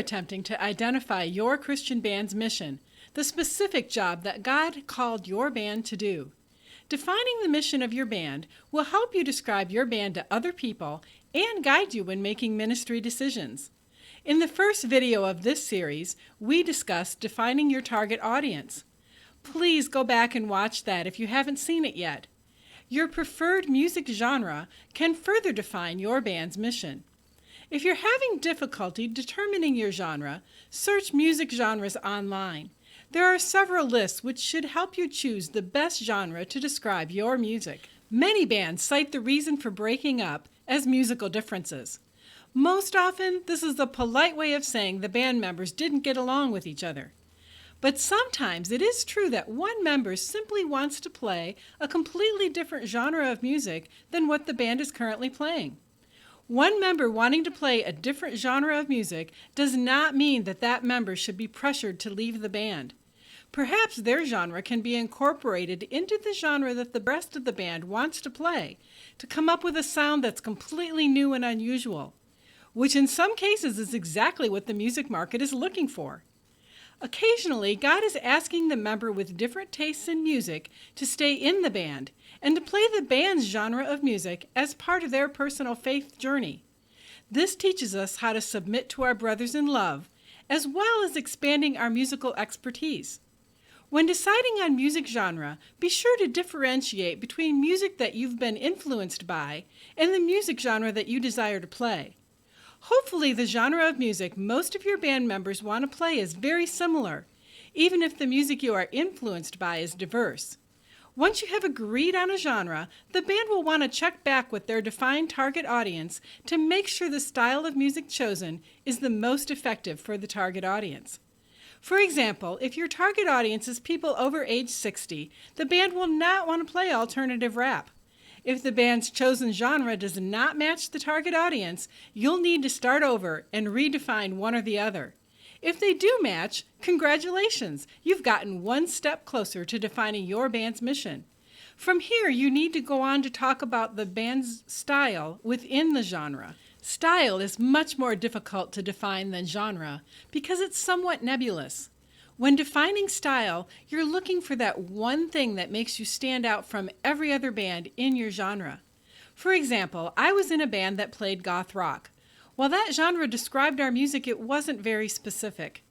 attempting to identify your Christian band's mission, the specific job that God called your band to do. Defining the mission of your band will help you describe your band to other people and guide you when making ministry decisions. In the first video of this series, we discussed defining your target audience. Please go back and watch that if you haven't seen it yet. Your preferred music genre can further define your band's mission. If you're having difficulty determining your genre, search music genres online. There are several lists which should help you choose the best genre to describe your music. Many bands cite the reason for breaking up as musical differences. Most often, this is a polite way of saying the band members didn't get along with each other. But sometimes it is true that one member simply wants to play a completely different genre of music than what the band is currently playing. One member wanting to play a different genre of music does not mean that that member should be pressured to leave the band. Perhaps their genre can be incorporated into the genre that the rest of the band wants to play to come up with a sound that's completely new and unusual, which in some cases is exactly what the music market is looking for. Occasionally, God is asking the member with different tastes in music to stay in the band and to play the band's genre of music as part of their personal faith journey. This teaches us how to submit to our brothers in love, as well as expanding our musical expertise. When deciding on music genre, be sure to differentiate between music that you've been influenced by and the music genre that you desire to play. Hopefully, the genre of music most of your band members want to play is very similar, even if the music you are influenced by is diverse. Once you have agreed on a genre, the band will want to check back with their defined target audience to make sure the style of music chosen is the most effective for the target audience. For example, if your target audience is people over age 60, the band will not want to play alternative rap. If the band's chosen genre does not match the target audience, you'll need to start over and redefine one or the other. If they do match, congratulations! You've gotten one step closer to defining your band's mission. From here, you need to go on to talk about the band's style within the genre. Style is much more difficult to define than genre because it's somewhat nebulous. When defining style, you're looking for that one thing that makes you stand out from every other band in your genre. For example, I was in a band that played goth rock. While that genre described our music, it wasn't very specific.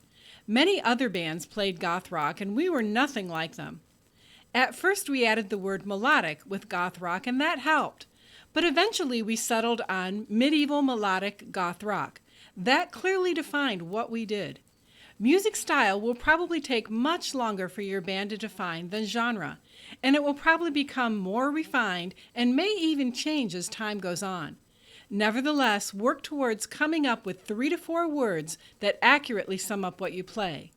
Many other bands played goth rock, and we were nothing like them. At first, we added the word melodic with goth rock, and that helped. But eventually, we settled on medieval melodic goth rock. That clearly defined what we did. Music style will probably take much longer for your band to define than genre, and it will probably become more refined and may even change as time goes on. Nevertheless, work towards coming up with 3 to 4 words that accurately sum up what you play.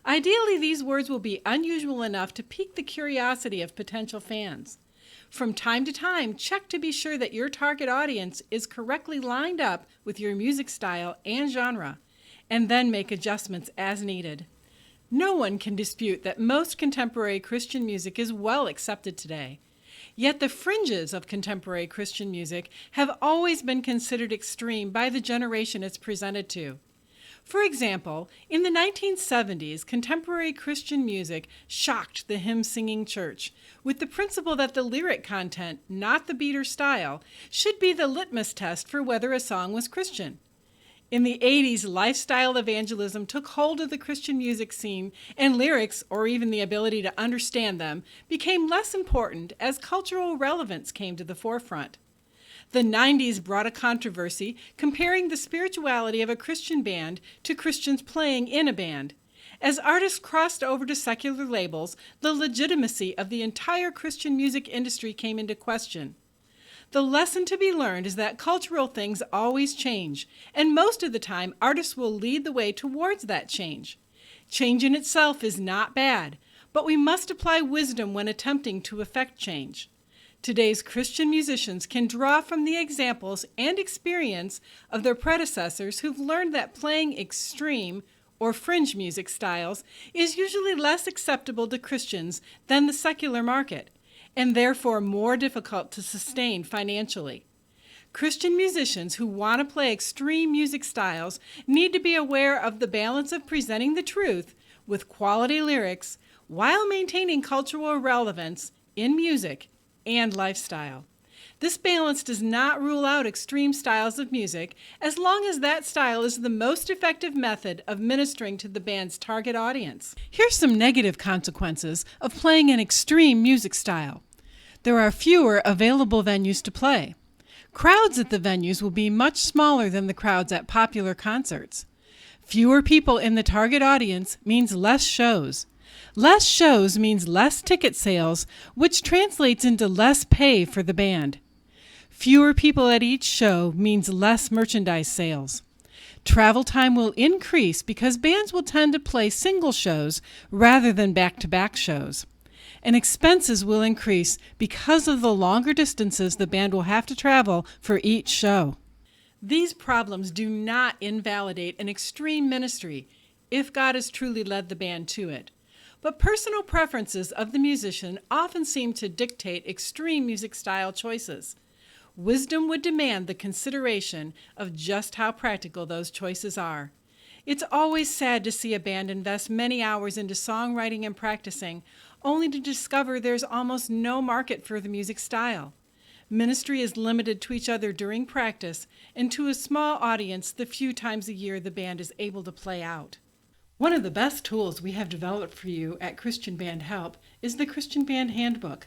Ideally, these words will be unusual enough to pique the curiosity of potential fans. From time to time, check to be sure that your target audience is correctly lined up with your music style and genre, and then make adjustments as needed. No one can dispute that most contemporary Christian music is well accepted today. Yet the fringes of contemporary Christian music have always been considered extreme by the generation it's presented to. For example, in the 1970s, contemporary Christian music shocked the hymn-singing church with the principle that the lyric content, not the beat or style, should be the litmus test for whether a song was Christian. In the 80s, lifestyle evangelism took hold of the Christian music scene, and lyrics, or even the ability to understand them, became less important as cultural relevance came to the forefront. The 90s brought a controversy comparing the spirituality of a Christian band to Christians playing in a band. As artists crossed over to secular labels, the legitimacy of the entire Christian music industry came into question. The lesson to be learned is that cultural things always change, and most of the time, artists will lead the way towards that change. Change in itself is not bad, but we must apply wisdom when attempting to effect change. Today's Christian musicians can draw from the examples and experience of their predecessors who've learned that playing extreme or fringe music styles is usually less acceptable to Christians than the secular market, and therefore more difficult to sustain financially. Christian musicians who want to play extreme music styles need to be aware of the balance of presenting the truth with quality lyrics while maintaining cultural relevance in music and lifestyle. This balance does not rule out extreme styles of music as long as that style is the most effective method of ministering to the band's target audience. Here's some negative consequences of playing an extreme music style. There are fewer available venues to play. Crowds at the venues will be much smaller than the crowds at popular concerts. Fewer people in the target audience means less shows. Less shows means less ticket sales, which translates into less pay for the band. Fewer people at each show means less merchandise sales. Travel time will increase because bands will tend to play single shows rather than back-to-back shows. And expenses will increase because of the longer distances the band will have to travel for each show. These problems do not invalidate an extreme ministry if God has truly led the band to it. But personal preferences of the musician often seem to dictate extreme music style choices. Wisdom would demand the consideration of just how practical those choices are. It's always sad to see a band invest many hours into songwriting and practicing, only to discover there's almost no market for the music style. Ministry is limited to each other during practice and to a small audience the few times a year the band is able to play out. One of the best tools we have developed for you at Christian Band Help is the Christian Band Handbook.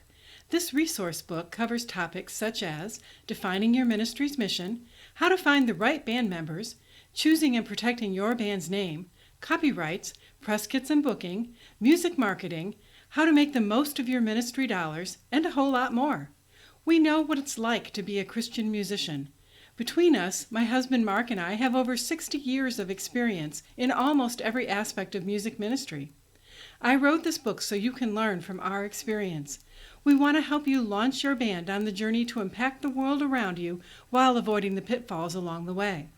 This resource book covers topics such as defining your ministry's mission, how to find the right band members, choosing and protecting your band's name, copyrights, press kits and booking, music marketing, how to make the most of your ministry dollars, and a whole lot more. We know what it's like to be a Christian musician. Between us, my husband Mark and I have over 60 years of experience in almost every aspect of music ministry. I wrote this book so you can learn from our experience. We want to help you launch your band on the journey to impact the world around you while avoiding the pitfalls along the way.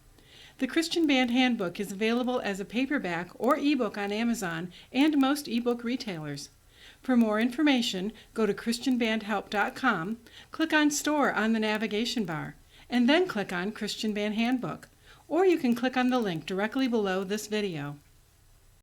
The Christian Band Handbook is available as a paperback or ebook on Amazon and most ebook retailers. For more information, go to christianbandhelp.com, click on Store on the navigation bar, and then click on Christian Band Handbook. Or you can click on the link directly below this video.